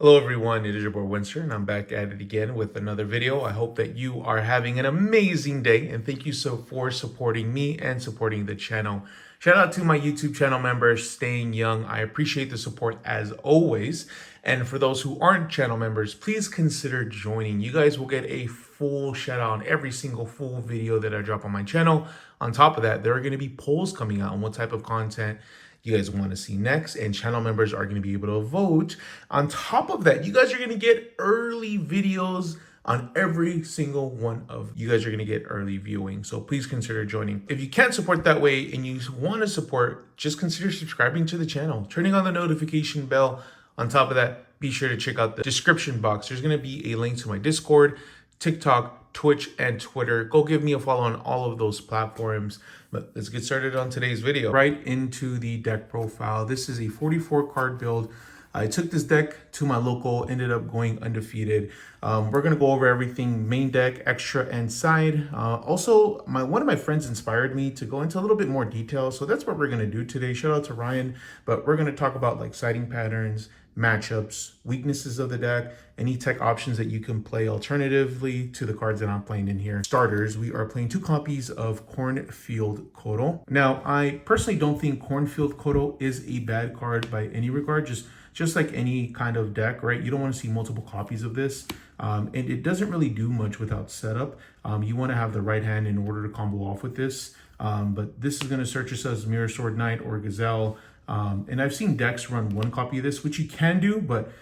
Hello everyone, it is your boy Winston, and I'm back at it again with another video. I hope that you are having an amazing day, and thank you so for supporting me and supporting the channel. Shout out to my YouTube channel members, Staying Young. I appreciate the support as always. And for those who aren't channel members, please consider joining. You guys will get a full shout out on every single full video that I drop on my channel. On top of that, there are going to be polls coming out on what type of content you guys want to see next, and channel members are going to be able to vote. On top of that, you guys are going to get early videos on every single one of you guys are going to get early viewing. So please consider joining. If you can't support that way and you want to support, just consider subscribing to the channel, turning on the notification bell. On top of that, be sure to check out the description box. There's going to be a link to my Discord, TikTok, Twitch, and Twitter. Go give me a follow on all of those platforms. But let's get started on today's video. Right into the deck profile. This is a 44 card build. I took this deck to my local, ended up going undefeated. We're gonna go over everything, main deck, extra, and side. Also, one of my friends inspired me to go into a little bit more detail, so that's what we're gonna do today. Shout out to Ryan, but we're gonna talk about like siding patterns, matchups, weaknesses of the deck, any tech options that you can play alternatively to the cards that I'm playing in here. Starters, we are playing 2 copies of Cornfield Kotal. Now, I personally don't think Cornfield Kotal is a bad card by any regard, just like any kind of deck, right? You don't want to see multiple copies of this. And it doesn't really do much without setup. You want to have the right hand in order to combo off with this. But this is going to search yourself as Mirror Sword Knight or Gazelle. And I've seen decks run 1 copy of this, which you can do, but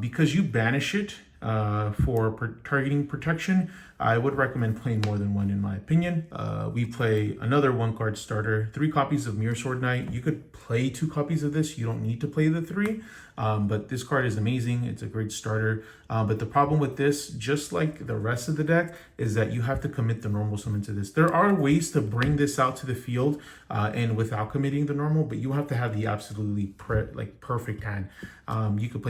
because you banish it for targeting protection, I would recommend playing more than 1 in my opinion. We play another 1 card starter, 3 copies of Mirror Sword Knight. You could play 2 copies of this. You don't need to play the 3, but this card is amazing. It's a great starter. But the problem with this, just like the rest of the deck, is that you have to commit the normal summon to this. There are ways to bring this out to the field and without committing the normal, but you have to have the absolutely perfect hand. You could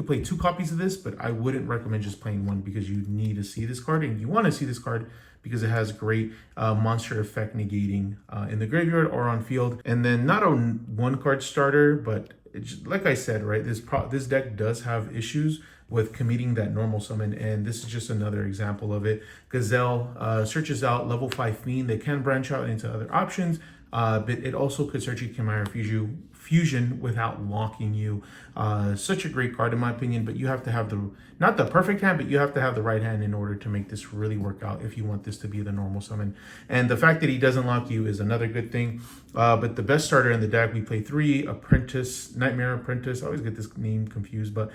play 2 copies of this, but I wouldn't recommend just playing 1 because you need to see this card, and you want to see this card because it has great monster effect negating in the graveyard or on field. And then not a 1 card starter, but like I said, right, this deck does have issues with committing that normal summon, and this is just another example of it. Gazelle searches out level 5 Fiend. They can branch out into other options, but it also could search a Chimera Fusion without locking you. Such a great card in my opinion, but you have to have not the perfect hand, but you have to have the right hand in order to make this really work out if you want this to be the normal summon. And the fact that he doesn't lock you is another good thing. But the best starter in the deck, we play 3 Nightmare Apprentice. I always get this name confused, but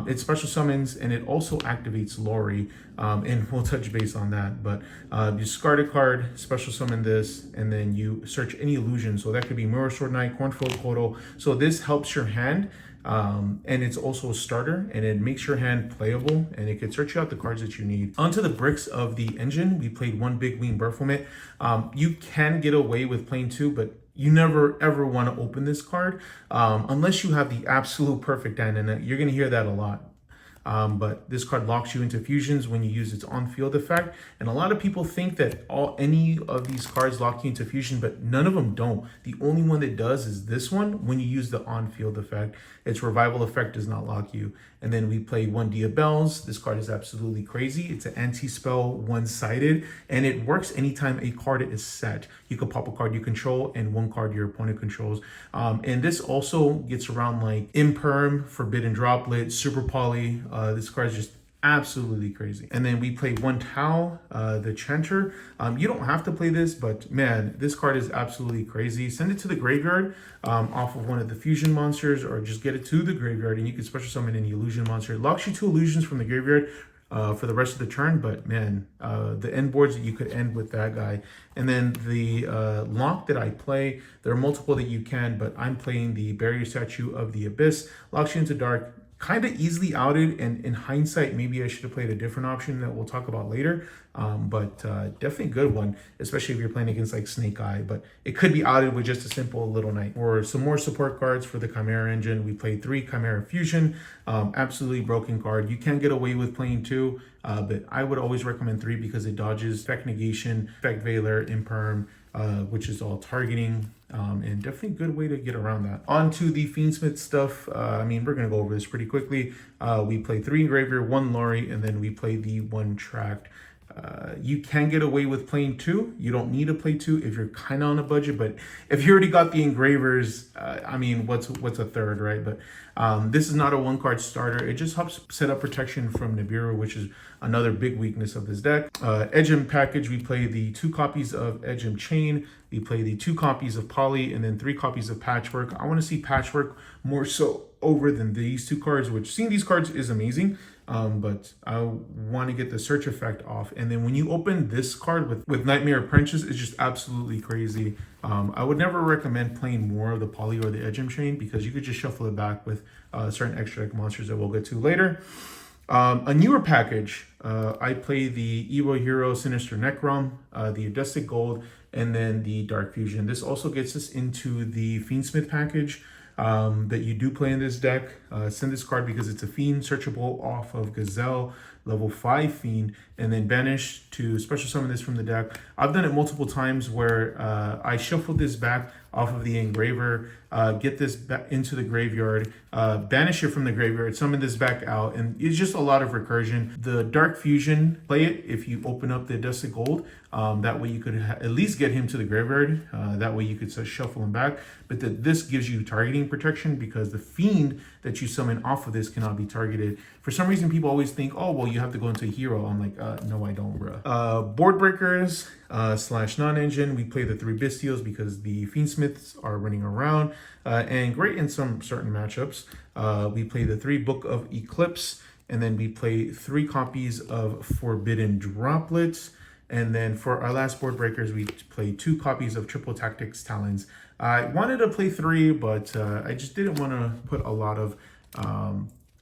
it special summons and it also activates Lori. And we'll touch base on that. But you discard a card, special summon this, and then you search any illusion. So that could be Mirror Sword Knight, Cornfield Kotal. So this helps your hand. And it's also a starter, and it makes your hand playable, and it can search out the cards that you need. Onto the bricks of the engine, we played 1 Big Wing Baphomet. You can get away with playing 2, but you never ever want to open this card unless you have the absolute perfect hand, and you're going to hear that a lot. But this card locks you into fusions when you use its on-field effect, and a lot of people think that any of these cards lock you into fusion, but none of them don't. The only one that does is this one when you use the on-field effect. Its revival effect does not lock you. And then we play 1 Diabels. This card is absolutely crazy. It's an anti-spell, one-sided, and it works anytime a card is set. You can pop a card you control and 1 card your opponent controls. And this also gets around like Imperm, Forbidden Droplet, Super Poly. This card is just absolutely crazy. And then we play 1 Tau, the Chanter. You don't have to play this, but man, this card is absolutely crazy. Send it to the graveyard off of one of the fusion monsters, or just get it to the graveyard and you can special summon any illusion monster. It locks you 2 illusions from the graveyard for the rest of the turn, but man, the end boards that you could end with that guy. And then the lock that I play, there are multiple that you can, but I'm playing the Barrier Statue of the Abyss. Locks you into dark, kind of easily outed, and in hindsight, maybe I should have played a different option that we'll talk about later. But definitely a good one, especially if you're playing against like Snake Eye. But it could be outed with just a simple Little Knight. Or some more support cards for the Chimera engine. We played 3 Chimera Fusion. Absolutely broken card. You can get away with playing 2, but I would always recommend 3 because it dodges effect negation, effect veiler, imperm, which is all targeting, and definitely a good way to get around that. On to the Fiendsmith stuff. I mean, we're going to go over this pretty quickly. We play 3 Engraver, 1 Lorry, and then we play the 1 Tracked. You can get away with playing 2. You don't need to play 2 if you're kind of on a budget, but if you already got the engravers, I mean, what's a third, right? But this is not a 1-card starter. It just helps set up protection from Nibiru, which is another big weakness of this deck. Edgem package, we play the 2 copies of Edgem Chain, we play the 2 copies of Poly, and then 3 copies of Patchwork. I want to see Patchwork more so over than these 2 cards, which seeing these cards is amazing. But I want to get the search effect off. And then when you open this card with Nightmare Apprentice, it's just absolutely crazy. I would never recommend playing more of the Poly or the Edgem Chain because you could just shuffle it back with certain extra deck monsters that we'll get to later. A newer package, I play the Evo Hero Sinister Necrom, the Adustic Gold, and then the Dark Fusion. This also gets us into the Fiendsmith package. That you do play in this deck. Send this card because it's a Fiend, searchable off of Gazelle, level 5 Fiend, and then banish to special summon this from the deck. I've done it multiple times where I shuffled this back off of the Engraver, get this back into the graveyard, banish it from the graveyard, summon this back out, and it's just a lot of recursion. The Dark Fusion, play it if you open up the Dusted Gold. That way you could at least get him to the graveyard. That way you could shuffle him back. But this gives you targeting protection because the Fiend that you summon off of this cannot be targeted. For some reason, people always think, oh, well, you have to go into a hero. I'm like, no, I don't, bruh. Board breakers / non-engine. We play the 3 Bestials because the Fiendsmiths are running around and great in some certain matchups. We play the 3 Book of Eclipse, and then we play 3 copies of Forbidden Droplets. And then for our last board breakers, we play 2 copies of Triple Tactics Talons. I wanted to play 3, but I just didn't want to put a lot of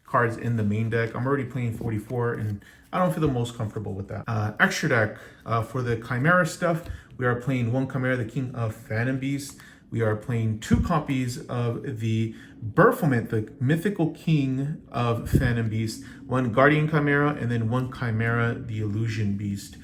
cards in the main deck. I'm already playing 44, and I don't feel the most comfortable with that. Extra deck, for the Chimera stuff, we are playing 1 Chimera, the King of Phantom Beast. We are playing 2 copies of the Berfelment, the mythical king of Phantom Beast, 1 Guardian Chimera, and then 1 Chimera, the Illusion Beast.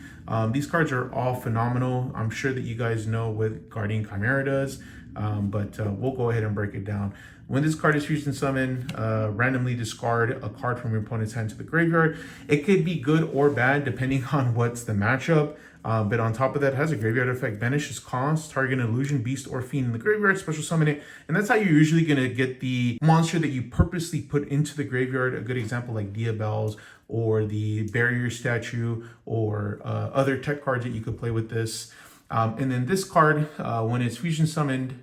These cards are all phenomenal. I'm sure that you guys know what Guardian Chimera does, but we'll go ahead and break it down. When this card is fusion summoned, randomly discard a card from your opponent's hand to the graveyard. It could be good or bad depending on what's the matchup. But on top of that, it has a graveyard effect. Banishes cost, target an illusion, beast, or fiend in the graveyard, special summon it. And that's how you're usually going to get the monster that you purposely put into the graveyard. A good example like Diabells or the Barrier Statue or other tech cards that you could play with this. And then this card, when it's fusion summoned,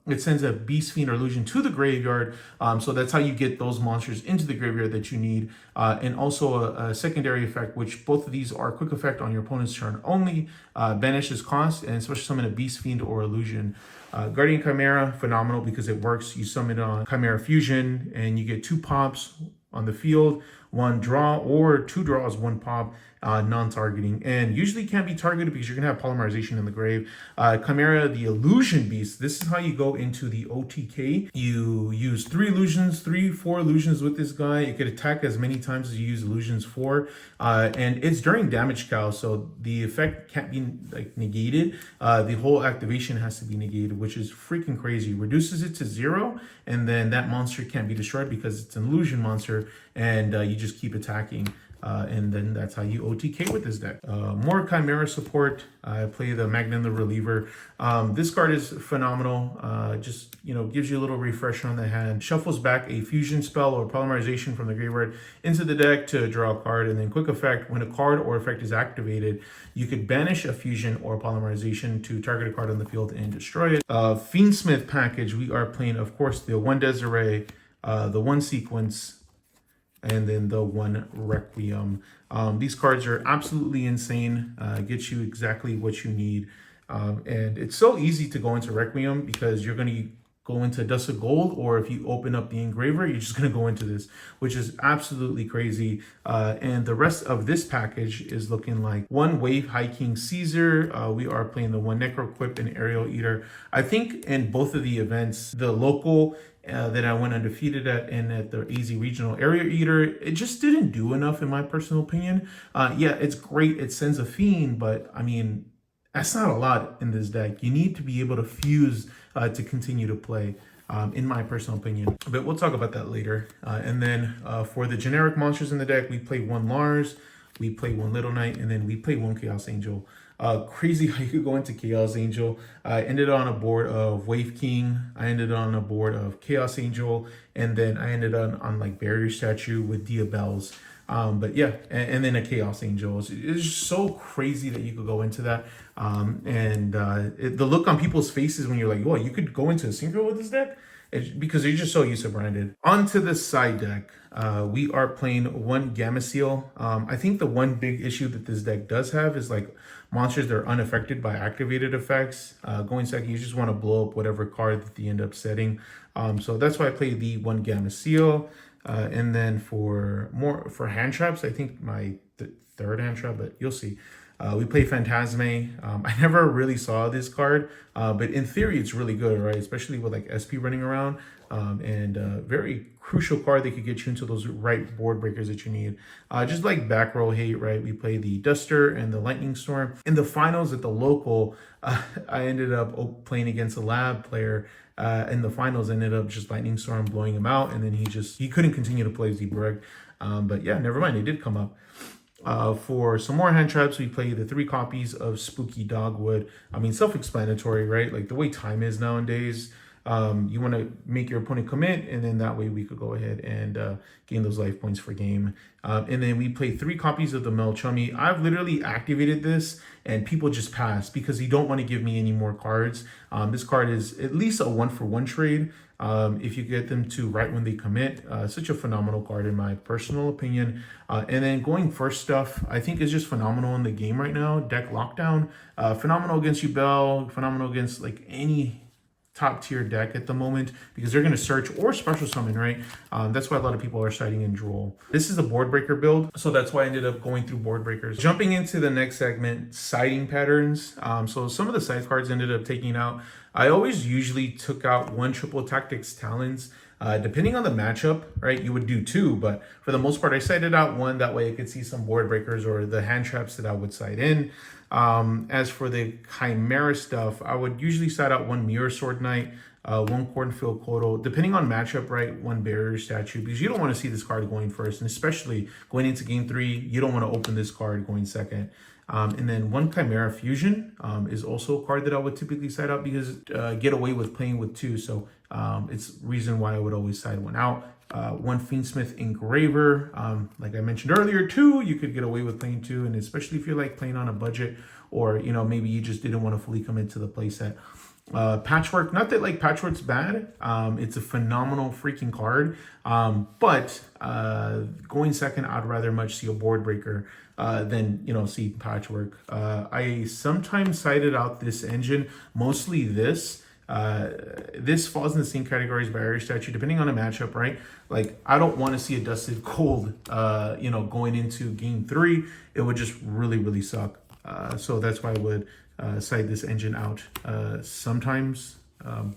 it sends a beast, fiend, or illusion to the graveyard. So that's how you get those monsters into the graveyard that you need. And also a secondary effect, which both of these are quick effect on your opponent's turn only. Banishes cost and special summon a beast, fiend, or illusion. Guardian Chimera, phenomenal because it works. You summon it on Chimera Fusion and you get 2 pops on the field, 1 draw, or 2 draws, 1 pop, non-targeting, and usually can't be targeted because you're gonna have polymerization in the grave. Chimera, the Illusion Beast. This is how you go into the OTK. You use 3 illusions, 4 illusions with this guy. It could attack as many times as you use illusions for, and it's during damage cal, so the effect can't be like negated. The whole activation has to be negated, which is freaking crazy. Reduces it to 0, and then that monster can't be destroyed because it's an illusion monster, and you just keep attacking. And then that's how you OTK with this deck. More Chimera support. I play the Magnum the Reliever. This card is phenomenal. Just, gives you a little refresh on the hand. Shuffles back a fusion spell or polymerization from the graveyard into the deck to draw a card. And then quick effect, when a card or effect is activated, you could banish a fusion or polymerization to target a card on the field and destroy it. Fiendsmith package, we are playing, of course, the 1 Desiree, the 1 Sequence, and then the 1 Requiem. These cards are absolutely insane. Get you exactly what you need. And it's so easy to go into Requiem because you're going to go into Dust of Gold, or if you open up the Engraver, you're just going to go into this, which is absolutely crazy. And the rest of this package is looking like 1 Wave High King Caesar. We are playing the 1 Necroquip and Aerial Eater. I think in both of the events, the local that I went undefeated at and at the AZ Regional Area Eater, it just didn't do enough in my personal opinion. Yeah, it's great. It sends a fiend, but I mean, That's not a lot in this deck. You need to be able to fuse to continue to play, in my personal opinion. But we'll talk about that later. And then for the generic monsters in the deck, we play one Lars, we play one Little Knight, and then we play one Chaos Angel. Crazy how you could go into Chaos Angel. I ended on a board of Wave King. I ended on a board of Chaos Angel, and then I ended on like Barrier Statue with Dia Bells. But yeah, and then a Chaos Angel. It's just so crazy that you could go into that. The look on people's faces when you're like, "Whoa, you could go into a synchro with this deck," because you're just so used to branded. Onto the side deck, we are playing one Gamma Seal. I think the one big issue that this deck does have is like monsters that are unaffected by activated effects. Going second, you just want to blow up whatever card that they end up setting. So that's why I play the one Gamma Seal. And then for hand traps, I think my third hand trap, but you'll see. We play Phantasme. I never really saw this card, but in theory, it's really good, right? Especially with like SP running around, and very crucial card that could get you into those right board breakers that you need. Just like back row hate, right? We play the Duster and the Lightning Storm. In the finals at the local, I ended up playing against a lab player. In the finals, ended up just Lightning Storm blowing him out, and then he couldn't continue to play Zeebrugg. But yeah, never mind, it did come up. For some more hand traps, we play the 3 copies of Spooky Dogwood. I mean, self-explanatory, right? Like the way time is nowadays, you want to make your opponent commit, and then that way we could go ahead and gain those life points for game. And then we play 3 copies of the Melchummy. I've literally activated this, and people just pass because you don't want to give me any more cards. This card is at least a 1-for-1 trade. If you get them to right when they commit. Such a phenomenal card in my personal opinion. And then going first stuff, I think is just phenomenal in the game right now. Deck Lockdown, phenomenal against Yubel, phenomenal against like any top tier deck at the moment because they're going to search or special summon, right? That's why a lot of people are citing in Droll. This is a board breaker build, so that's why I ended up going through board breakers. Jumping into the next segment, siding patterns. So some of the side cards ended up taking out. I always usually took out 1 Triple Tactics Talons. Depending on the matchup, right, you would do 2, but for the most part, I sided out 1. That way I could see some board breakers or the hand traps that I would side in. As for the Chimera stuff, I would usually side out 1 Mirror Sword Knight, 1 Cornfield Kodo, depending on matchup, right, 1 Barrier Statue, because you don't want to see this card going first, and especially going into game 3, you don't want to open this card going second. And then 1 Chimera Fusion is also a card that I would typically side out because get away with playing with 2. So it's reason why I would always side 1 out. 1 Fiendsmith Engraver, like I mentioned earlier, 2, you could get away with playing 2, and especially if you're like playing on a budget or, you know, maybe you just didn't want to fully commit to the playset. Patchwork, not that like Patchwork's bad, it's a phenomenal freaking card, but going second, I'd rather much see a board breaker than, you know, see Patchwork. I sometimes cited out this engine, mostly this. This falls in the same category as Barrier Statue, depending on a matchup, right? Like, I don't want to see a Dusted Cold, you know, going into game 3. It would just really, really suck. So that's why I would side this engine out sometimes,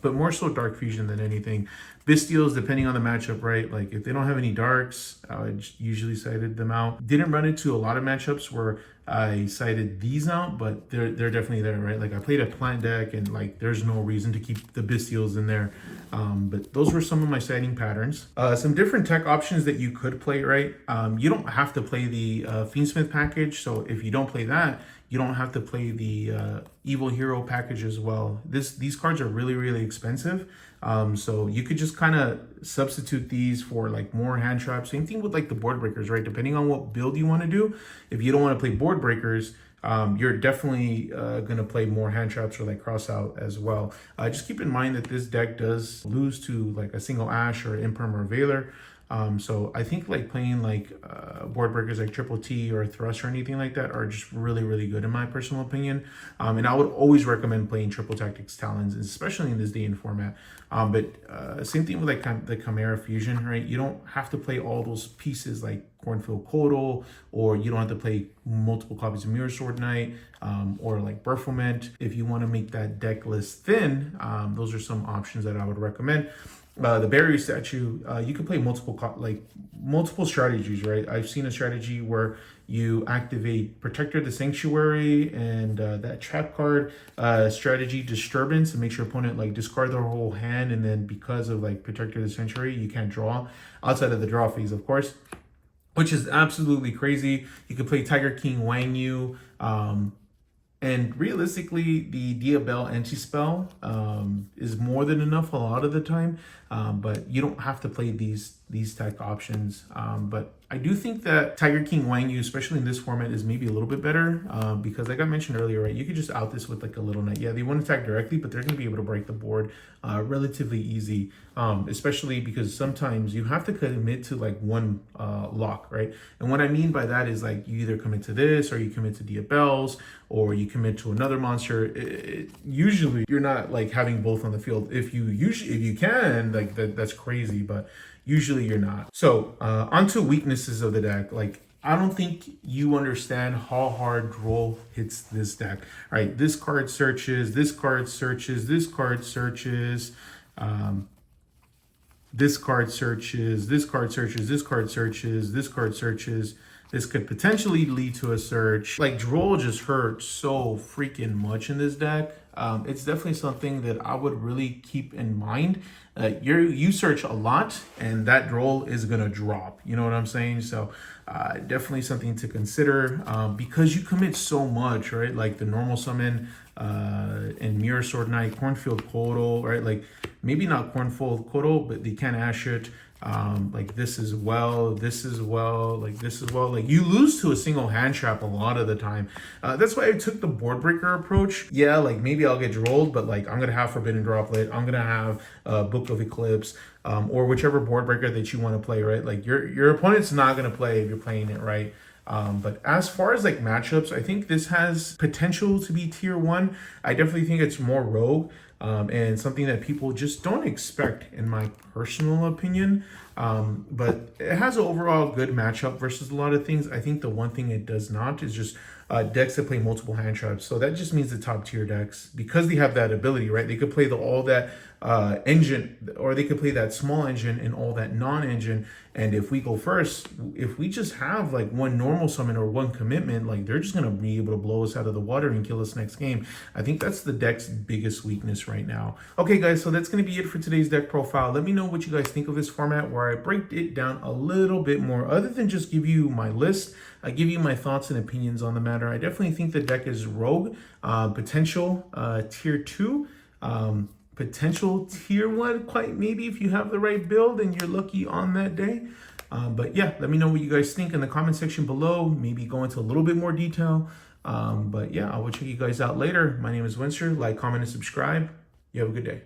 but more so Dark Fusion than anything. Bystials, depending on the matchup, right? Like if they don't have any darks, I would usually sided them out. Didn't run into a lot of matchups where I sided these out, but they're definitely there, right? Like I played a plant deck and like there's no reason to keep the Bystials in there. But those were some of my siding patterns. Some different tech options that you could play, right? You don't have to play the Fiendsmith package. So if you don't play that, you don't have to play the Evil Hero package as well. These cards are really, really expensive. So you could just kind of substitute these for like more hand traps. Same thing with like the board breakers, right? Depending on what build you want to do. If you don't want to play board breakers, you're definitely going to play more hand traps or like cross out as well. Just keep in mind that this deck does lose to like a single Ash or Imperm or Veiler. So I think like playing like board breakers like Triple T or Thrust or anything like that are just really, really good in my personal opinion. And I would always recommend playing Triple Tactics Talons, especially in this day and format. But same thing with like the Chimera Fusion, right? You don't have to play all those pieces like Cornfield Kotal, or you don't have to play multiple copies of Mirror Sword Knight, or like Berfoment. If you want to make that deck list thin, those are some options that I would recommend. the barrier statue, you can play multiple strategies, right? I've seen a strategy where you activate Protector the Sanctuary and that trap card strategy Disturbance and makes your opponent like discard their whole hand, and then because of like Protector the Sanctuary, you can't draw outside of the draw phase, of course, which is absolutely crazy. You could play Tiger King Wang Yu. And realistically, the Diabell anti-spell is more than enough a lot of the time, but you don't have to play these tech options. But I do think that Tiger King Wang Yu, especially in this format, is maybe a little bit better because like I mentioned earlier, right, you could just out this with like a little knight. Yeah, they won't attack directly, but they're going to be able to break the board relatively easy, especially because sometimes you have to commit to like one lock, right? And what I mean by that is like you either commit to this or you commit to Diabells or you commit to another monster. Usually you're not like having both on the field. If you can, like that's crazy, but usually you're not. So onto weaknesses of the deck. Like I don't think you understand how hard Droll hits this deck. All right, this card searches, this card searches, this card searches, this card searches, this card searches, this card searches, this card searches. This could potentially lead to a search. Like Droll just hurts so freaking much in this deck. It's definitely something that I would really keep in mind. You search a lot and that Droll is gonna drop. You know what I'm saying? So definitely something to consider because you commit so much, right? Like the normal summon and Mirror Sword Knight, Cornfield Kodo, right? Like maybe not Cornfield Kodo, but they can ash it. Like this as well, this as well, like this as well. Like you lose to a single hand trap a lot of the time. That's why I took the board breaker approach. Yeah, like maybe I'll get drolled, but like I'm gonna have Forbidden Droplet, I'm gonna have Book of Eclipse, or whichever board breaker that you want to play, right? Like your opponent's not gonna play if you're playing it right. But as far as like matchups, I think this has potential to be tier 1. I definitely think it's more rogue and something that people just don't expect, in my personal opinion. But it has an overall good matchup versus a lot of things. I think the one thing it does not is just decks that play multiple hand traps. So that just means the top tier decks, because they have that ability, right? They could play all that engine, or they could play that small engine and all that non-engine. And if we go first, if we just have like one normal summon or one commitment, like they're just gonna be able to blow us out of the water and kill us next game. I think that's the deck's biggest weakness right now. Okay guys, so that's gonna be it for today's deck profile. Let me know what you guys think of this format, where I break it down a little bit more, other than just give you my list. I give you my thoughts and opinions on the matter. I definitely think the deck is rogue, potential tier 2, potential tier 1, quite maybe if you have the right build and you're lucky on that day. But yeah, let me know what you guys think in the comment section below. Maybe go into a little bit more detail. But yeah, I will check you guys out later. My name is Winster. Like, comment, and subscribe. You have a good day.